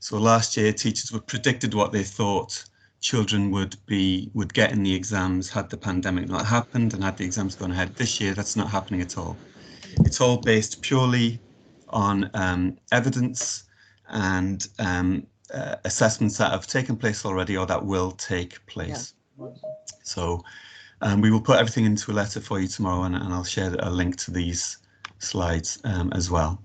So last year, teachers were predicted what they thought children would get in the exams had the pandemic not happened and had the exams gone ahead. This year, that's not happening at all. It's all based purely on evidence and assessments that have taken place already or that will take place. Yeah. So we will put everything into a letter for you tomorrow, and I'll share a link to these slides as well.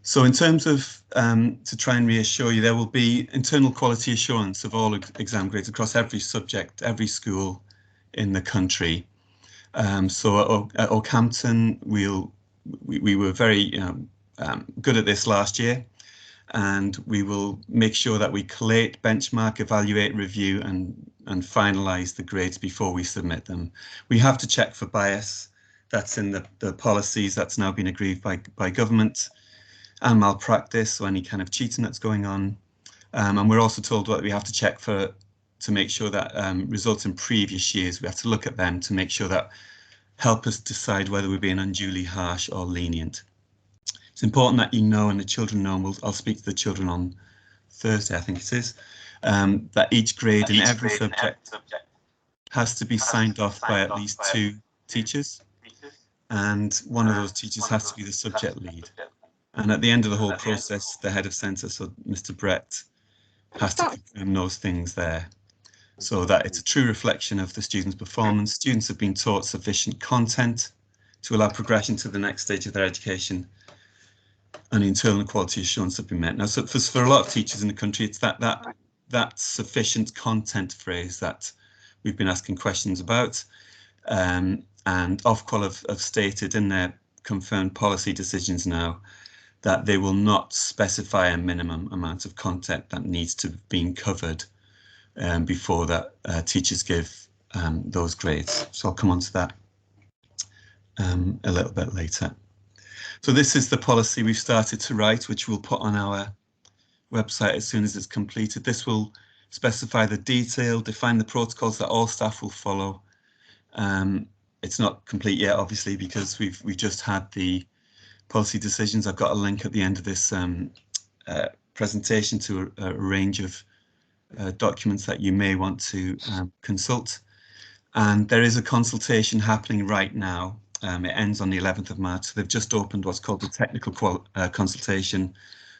So in terms of, to try and reassure you, there will be internal quality assurance of all exam grades across every subject, every school in the country. So at Okehampton, we were very good at this last year, and we will make sure that we collate, benchmark, evaluate, review, and finalise the grades before we submit them. We have to check for bias. That's in the policies that's now been agreed by government, and malpractice, so any kind of cheating that's going on. And we're also told that we have to check to make sure that results in previous years, we have to look at them to make sure that help us decide whether we're being unduly harsh or lenient. It's important that you know, and the children know, and I'll speak to the children on Thursday, I think it is, that each grade in every subject has to be signed off by at least 2 teachers, and one of those teachers has to be the subject lead. And at the end of the whole process, the head of centre, so Mr. Brett, has to confirm those things there, so that it's a true reflection of the students' performance. Students have been taught sufficient content to allow progression to the next stage of their education, and internal quality assurance have been met. Now, so for a lot of teachers in the country, it's that sufficient content phrase that we've been asking questions about, and Ofqual have stated in their confirmed policy decisions now that they will not specify a minimum amount of content that needs to be covered before that teachers give those grades. So I'll come on to that a little bit later. So this is the policy we've started to write, which we'll put on our website as soon as it's completed. This will specify the detail, define the protocols that all staff will follow. It's not complete yet, obviously, because we've just had the policy decisions. I've got a link at the end of this presentation to a range of documents that you may want to consult. And there is a consultation happening right now. It ends on the 11th of March. So they've just opened what's called the technical consultation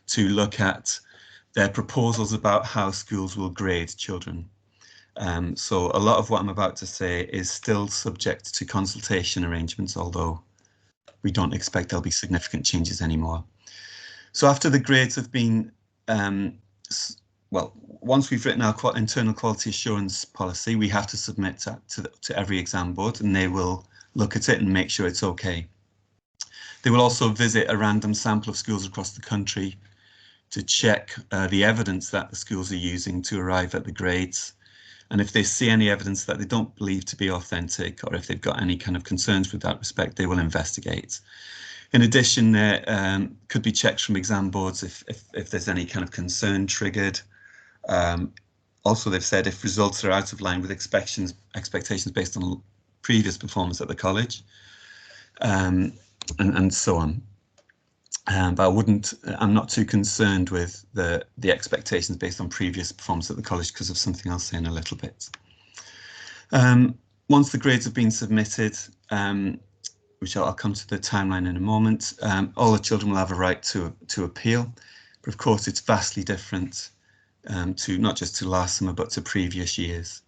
to look at their proposals about how schools will grade children. So a lot of what I'm about to say is still subject to consultation arrangements, although we don't expect there'll be significant changes anymore. So after the grades have been, well, once we've written our internal quality assurance policy, we have to submit to every exam board, and they will look at it and make sure it's okay. They will also visit a random sample of schools across the country to check the evidence that the schools are using to arrive at the grades. And if they see any evidence that they don't believe to be authentic, or if they've got any kind of concerns with that respect, they will investigate. In addition, there could be checks from exam boards if there's any kind of concern triggered. Also, they've said if results are out of line with expectations based on previous performance at the college, and so on. But I'm not too concerned with the expectations based on previous performance at the college because of something I'll say in a little bit. Once the grades have been submitted, which I'll come to the timeline in a moment, all the children will have a right to appeal. But of course, it's vastly different to not just to last summer, but to previous years.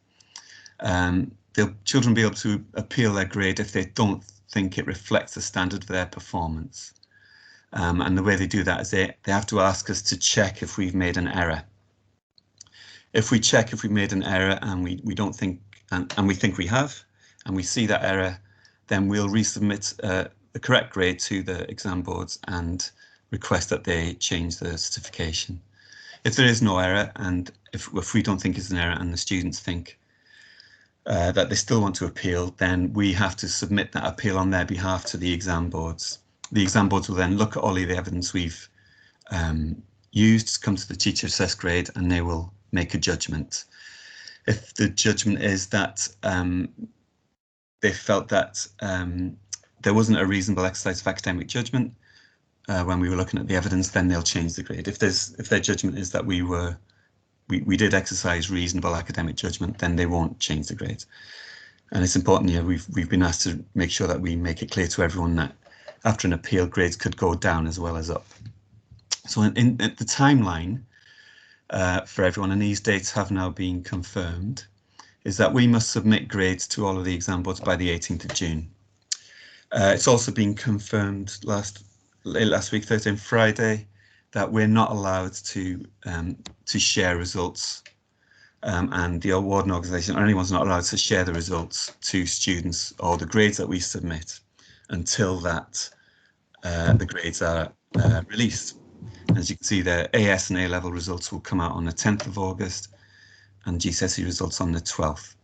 The children will be able to appeal their grade if they don't think it reflects the standard of their performance. And the way they do that is they have to ask us to check if we've made an error. If we check if we've made an error and we don't think, and we think we have, and we see that error, then we'll resubmit the correct grade to the exam boards and request that they change the certification. If there is no error, and if we don't think it's an error and the students think that they still want to appeal, then we have to submit that appeal on their behalf to the exam boards. The exam boards will then look at all of the evidence we've used, come to the teacher assessed grade, and they will make a judgment. If the judgment is that they felt that there wasn't a reasonable exercise of academic judgment, when we were looking at the evidence, then they'll change the grade. If their judgment is that we did exercise reasonable academic judgment, then they won't change the grade. And it's important, we've been asked to make sure that we make it clear to everyone that after an appeal, grades could go down as well as up. So in the timeline for everyone, and these dates have now been confirmed, is that we must submit grades to all of the exam boards by the 18th of June. It's also been confirmed last week, Thursday and Friday, that we're not allowed to share results, and the awarding organisation or anyone's not allowed to share the results to students or the grades that we submit until that the grades are released. As you can see, the AS and A-level results will come out on the 10th of August and GCSE results on the 12th.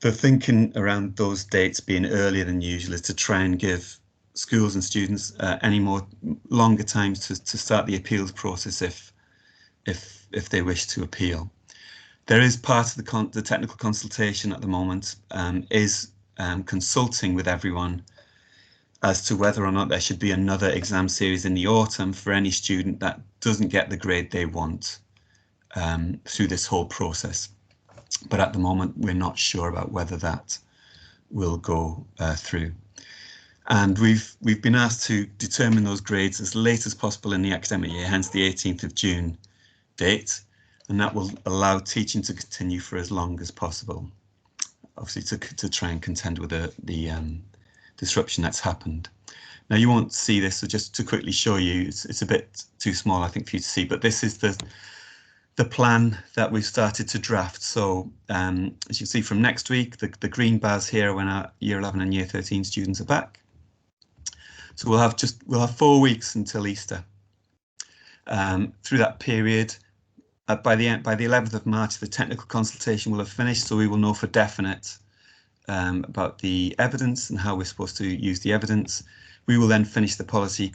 The thinking around those dates being earlier than usual is to try and give schools and students any more longer times to start the appeals process if they wish to appeal. There is part of the technical consultation at the moment is consulting with everyone as to whether or not there should be another exam series in the autumn for any student that doesn't get the grade they want through this whole process. But at the moment, we're not sure about whether that will go through. And we've been asked to determine those grades as late as possible in the academic year, hence the 18th of June date, and that will allow teaching to continue for as long as possible, obviously to try and contend with the disruption that's happened. Now you won't see this, so just to quickly show you, it's a bit too small I think for you to see, but this is the plan that we've started to draft. So as you can see from next week, the green bars here when our year 11 and year 13 students are back. So we'll have 4 weeks until Easter. Through that period, by the 11th of March, the technical consultation will have finished, so we will know for definite about the evidence and how we're supposed to use the evidence. We will then finish the policy,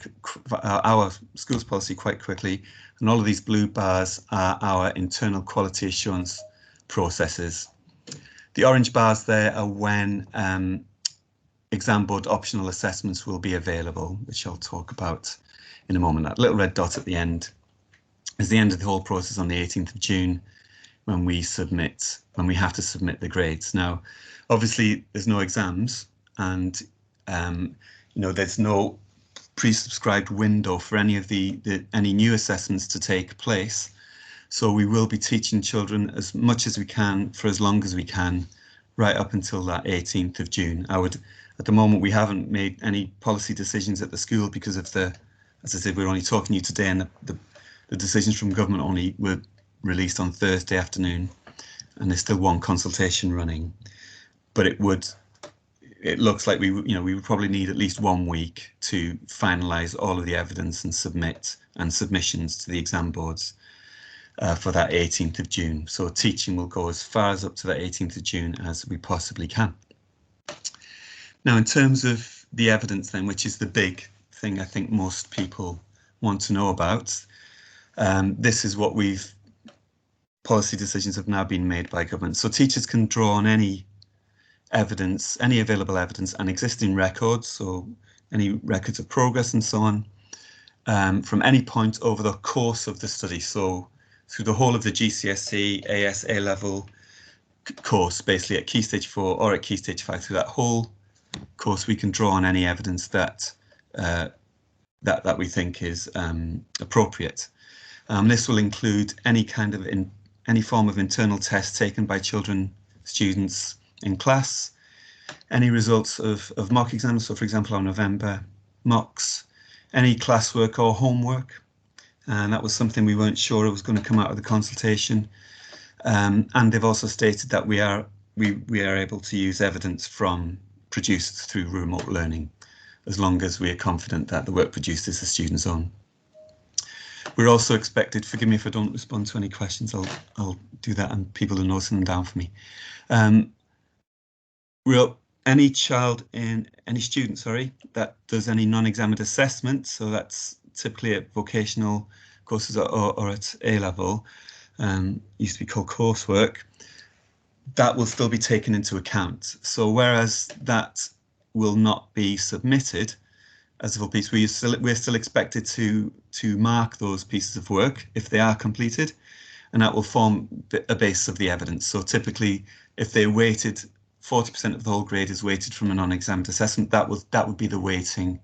our schools policy, quite quickly, and all of these blue bars are our internal quality assurance processes. The orange bars there are when exam board optional assessments will be available, which I'll talk about in a moment. That little red dot at the end is the end of the whole process on the 18th of June when we have to submit the grades. Now, obviously, there's no exams, and there's no pre-subscribed window for any of any new assessments to take place. So we will be teaching children as much as we can for as long as we can, right up until that 18th of June. At the moment, we haven't made any policy decisions at the school because of as I said, we're only talking to you today, and the decisions from government only were released on Thursday afternoon, and there's still one consultation running. But it looks like we would probably need at least 1 week to finalise all of the evidence and submissions to the exam boards for that 18th of June. So teaching will go as far as up to that 18th of June as we possibly can. Now, in terms of the evidence then, which is the big thing I think most people want to know about, this is what policy decisions have now been made by government. So teachers can draw on any evidence, any available evidence and existing records, so any records of progress and so on, from any point over the course of the study. So through the whole of the GCSE, AS, A-level course, basically at Key Stage 4 or at Key Stage 5, through that whole course, we can draw on any evidence that we think is appropriate. This will include any form of internal test taken by students in class, any results of mock exams, so for example our November mocks, any classwork or homework, and that was something we weren't sure it was going to come out of the consultation. And they've also stated that we are able to use evidence produced through remote learning, as long as we are confident that the work produced is the student's own. We're also expected, forgive me if I don't respond to any questions, I'll do that and people are noting them down for me. Any student, that does any non-examined assessment, so that's typically at vocational courses or at A-level, used to be called coursework, that will still be taken into account. So whereas that will not be submitted, as a full piece. We're still expected to mark those pieces of work if they are completed, and that will form a base of the evidence. So typically, if they're weighted, 40% of the whole grade is weighted from a non-examined assessment, that would be the weighting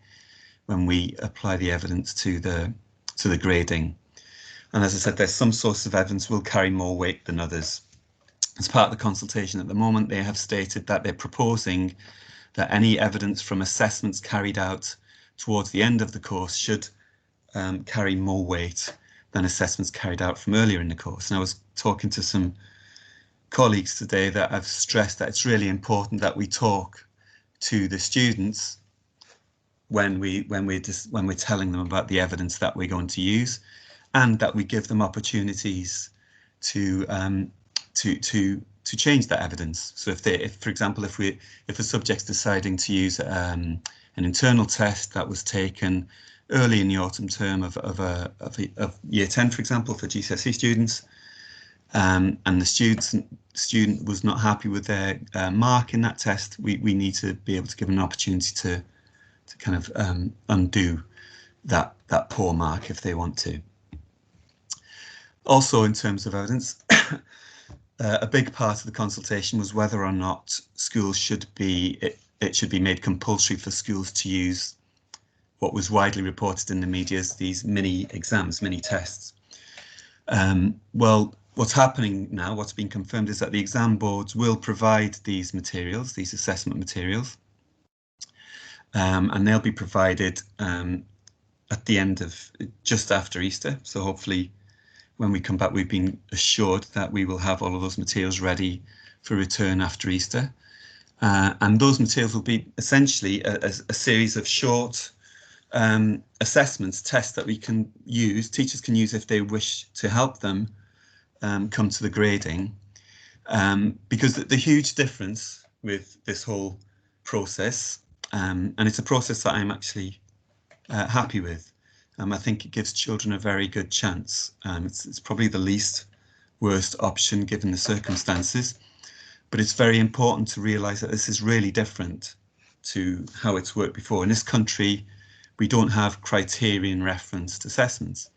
when we apply the evidence to the grading. And as I said, there's some sources of evidence will carry more weight than others. As part of the consultation at the moment, they have stated that they're proposing that any evidence from assessments carried out towards the end of the course should carry more weight than assessments carried out from earlier in the course. And I was talking to some colleagues today that have stressed that it's really important that we talk to the students when we're telling them about the evidence that we're going to use, and that we give them opportunities to change that evidence. So if for example, if a subject's deciding to use an internal test that was taken early in the autumn term of year 10, for example, for GCSE students, and the student was not happy with their mark in that test, we need to be able to give them an opportunity to kind of undo that poor mark if they want to. Also, in terms of evidence, a big part of the consultation was whether or not schools should be made compulsory for schools to use what was widely reported in the media as these mini exams, mini tests. Well, what's happening now, what's been confirmed, is that the exam boards will provide these materials, these assessment materials, and they'll be provided at the end of, just after Easter. So hopefully when we come back, we've been assured that we will have all of those materials ready for return after Easter. And those materials will be essentially a series of short assessments, tests that we can use, teachers can use if they wish to help them come to the grading. Because the huge difference with this whole process, and it's a process that I'm actually happy with. I think it gives children a very good chance. It's probably the least worst option given the circumstances, but it's very important to realise that this is really different to how it's worked before. In this country, we don't have criterion referenced assessments,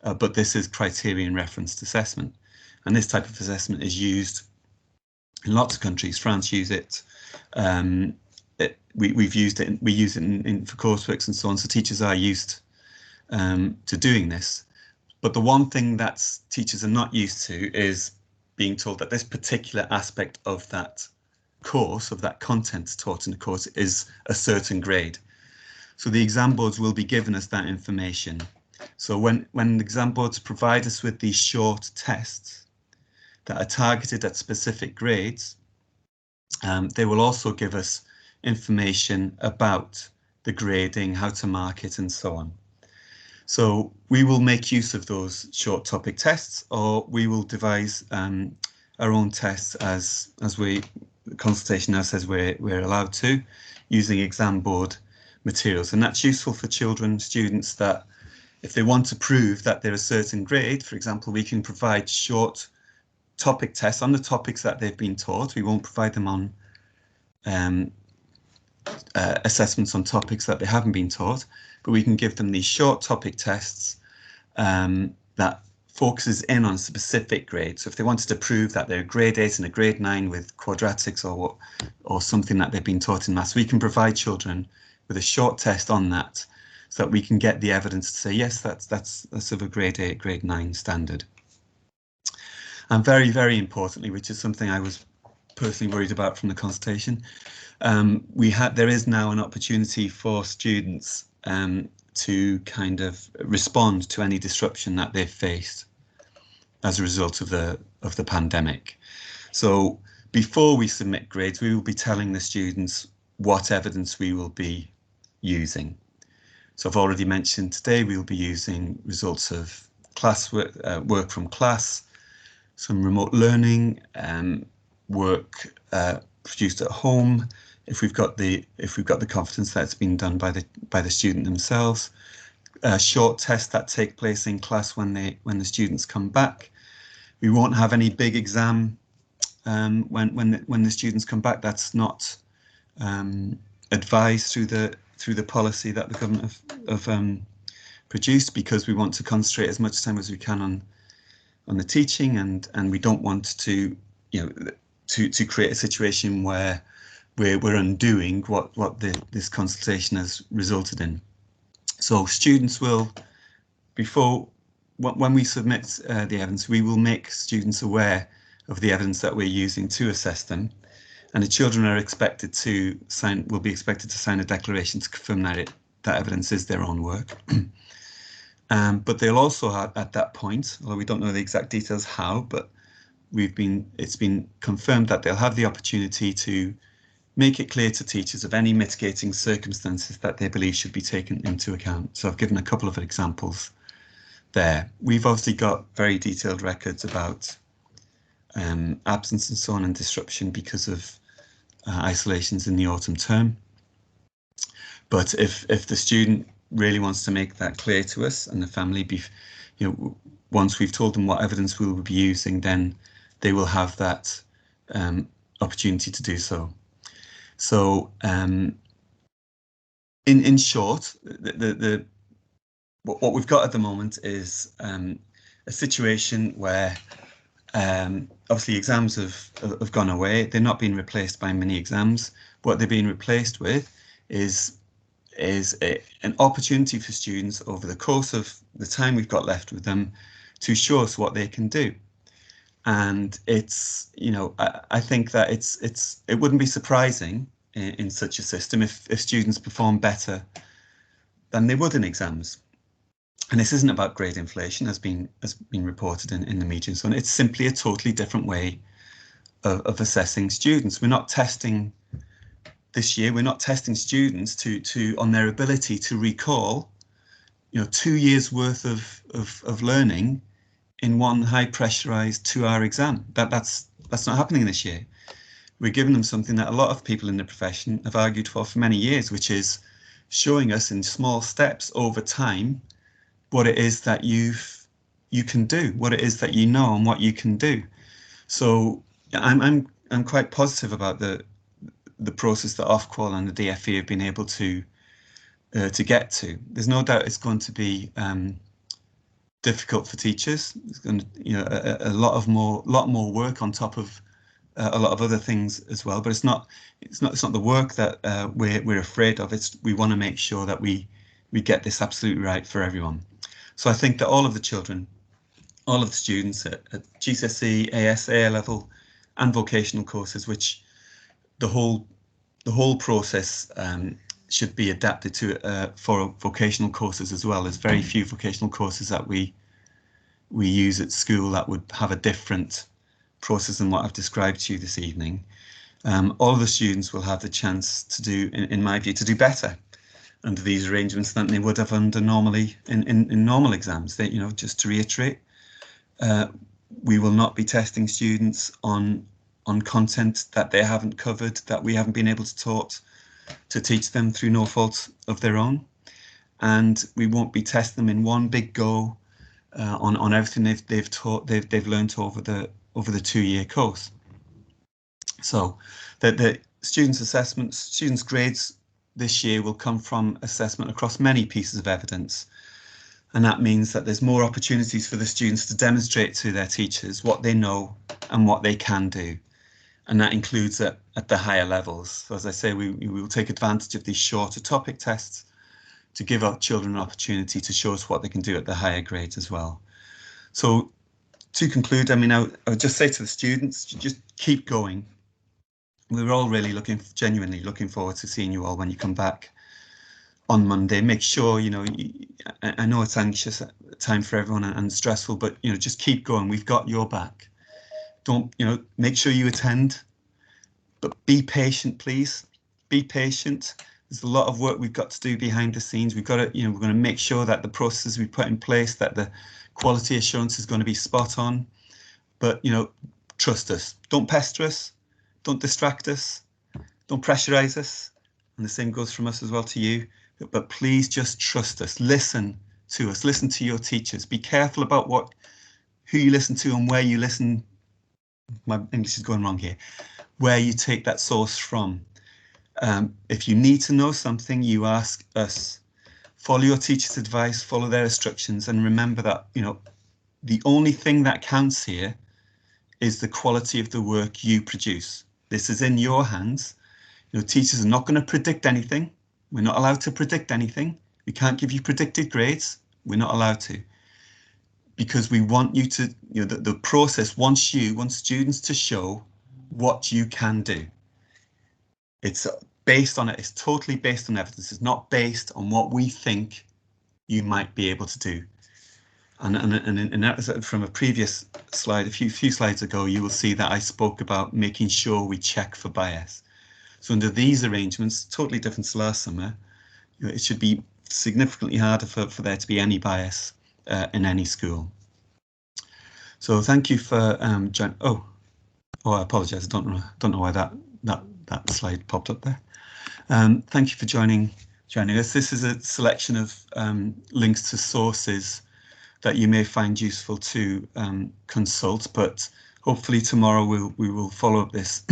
but this is criterion referenced assessment. And this type of assessment is used in lots of countries. France use it. We've used it. We use it for courseworks and so on. So teachers are used to doing this. But the one thing that teachers are not used to is being told that this particular aspect of that course, of that content taught in the course, is a certain grade. So the exam boards will be giving us that information. So when the exam boards provide us with these short tests that are targeted at specific grades, they will also give us information about the grading, how to mark it, and so on. So we will make use of those short topic tests, or we will devise our own tests as the consultation now says we're allowed to, using exam board materials. And that's useful for students that if they want to prove that they're a certain grade, for example, we can provide short topic tests on the topics that they've been taught. We won't provide them on assessments on topics that they haven't been taught, but we can give them these short topic tests that focuses in on a specific grade. So if they wanted to prove that they're a grade 8 and a grade 9 with quadratics or something that they've been taught in maths, we can provide children with a short test on that so that we can get the evidence to say, yes, that's of a grade 8, grade 9 standard. And very, very importantly, which is something I was personally worried about from the consultation, there is now an opportunity for students to kind of respond to any disruption that they've faced as a result of the pandemic. So before we submit grades, we will be telling the students what evidence we will be using. So I've already mentioned today we will be using results of class work from class, some remote learning, work produced at home, if we've got the confidence that it's been done by the student themselves, short tests that take place in class when the students come back. We won't have any big exam when the students come back. That's not advised through through the policy that the government have produced, because we want to concentrate as much time as we can on the teaching, and we don't want to, you know, to create a situation where we're undoing what this consultation has resulted in. So students will, when we submit the evidence, we will make students aware of the evidence that we're using to assess them, and the children are expected to will be expected to sign a declaration to confirm that that evidence is their own work. But they'll also have, at that point, although we don't know the exact details how, but it's been confirmed that they'll have the opportunity to make it clear to teachers of any mitigating circumstances that they believe should be taken into account. So I've given a couple of examples there. We've obviously got very detailed records about absence and so on, and disruption because of isolations in the autumn term. But if the student really wants to make that clear to us, and the family, once we've told them what evidence we will be using, then they will have that opportunity to do so. So in short, what we've got at the moment is a situation where obviously exams have gone away. They're not being replaced by mini exams. What they're being replaced with is an opportunity for students over the course of the time we've got left with them to show us what they can do. And it's, I think that it wouldn't be surprising in such a system if students perform better than they would in exams. And this isn't about grade inflation, as been reported in the media and so on. It's simply a totally different way of assessing students. We're not testing this year. We're not testing students on their ability to recall, 2 years worth of learning in one high pressurized 2-hour exam. That's not happening this year. We're giving them something that a lot of people in the profession have argued for many years, which is showing us in small steps over time what it is that you can do, what it is that you know, and what you can do. So I'm quite positive about the process that Ofqual and the DFE have been able to get to. There's no doubt it's going to be difficult for teachers. It's going to, a lot more work on top of a lot of other things as well. But it's not the work that we're afraid of. We want to make sure that we get this absolutely right for everyone. So I think that all of the children, all of the students at GCSE, AS, A level, and vocational courses, which the whole process should be adapted to for vocational courses as well. There's very few vocational courses that we use at school that would have a different process than what I've described to you this evening. All of the students will have the chance to do, in my view, to do better under these arrangements than they would have under normally in normal exams. They, just to reiterate, we will not be testing students on content that they haven't covered, that we haven't been able to teach them through no fault of their own, and we won't be testing them in one big go on everything they've learned over the 2-year course. So the students' grades this year will come from assessment across many pieces of evidence, and that means that there's more opportunities for the students to demonstrate to their teachers what they know and what they can do, and that includes at the higher levels. So as I say, we will take advantage of these shorter topic tests to give our children an opportunity to show us what they can do at the higher grades as well. So to conclude, I would just say to the students, just keep going. We're all really genuinely looking forward to seeing you all when you come back on Monday. Make sure, I know it's anxious time for everyone and stressful, but, just keep going. We've got your back. Don't, make sure you attend, but be patient, please. Be patient. There's a lot of work we've got to do behind the scenes. We've got to, we're going to make sure that the processes we put in place, that the quality assurance is going to be spot on. But, trust us. Don't pester us. Don't distract us. Don't pressurize us. And the same goes from us as well to you. But please just trust us. Listen to us. Listen to your teachers. Be careful about who you listen to and where you listen. My English is going wrong here. Where you take that source from. If you need to know something, you ask us. Follow your teacher's advice, follow their instructions, and remember that, you know, the only thing that counts here is the quality of the work you produce. This is in your hands. You know, teachers are not going to predict anything. We're not allowed to predict anything. We can't give you predicted grades. We're not allowed to, because we want you to, you know, the process wants students to show what you can do. It's based on it. It's totally based on evidence. It's not based on what we think you might be able to do. And that, from a previous slide, a few slides ago, you will see that I spoke about making sure we check for bias. So under these arrangements, totally different to last summer, you know, it should be significantly harder for there to be any bias in any school. So thank you for joining. Oh, I apologise. I don't know why that slide popped up there. Thank you for joining us. This is a selection of links to sources that you may find useful to consult, but hopefully tomorrow we will follow up this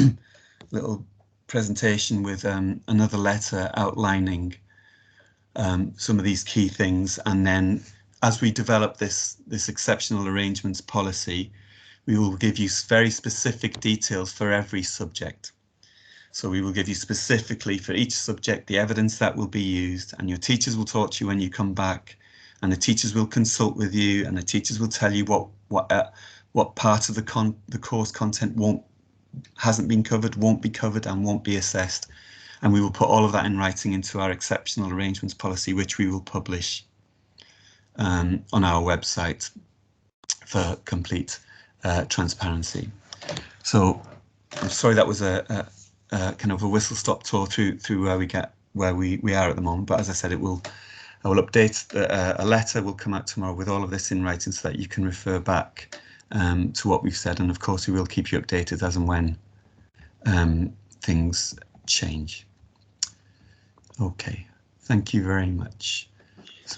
little presentation with another letter outlining some of these key things, and then as we develop this exceptional arrangements policy, we will give you very specific details for every subject. So we will give you specifically for each subject the evidence that will be used, and your teachers will talk to you when you come back, and the teachers will consult with you, and the teachers will tell you what part of the course content hasn't been covered, won't be covered, and won't be assessed. And we will put all of that in writing into our exceptional arrangements policy, which we will publish on our website for complete transparency. So I'm sorry that was a kind of a whistle-stop tour through where we are at the moment. But as I said, I will update a letter will come out tomorrow with all of this in writing so that you can refer back to what we've said. And of course, we will keep you updated as and when things change. Okay, thank you very much.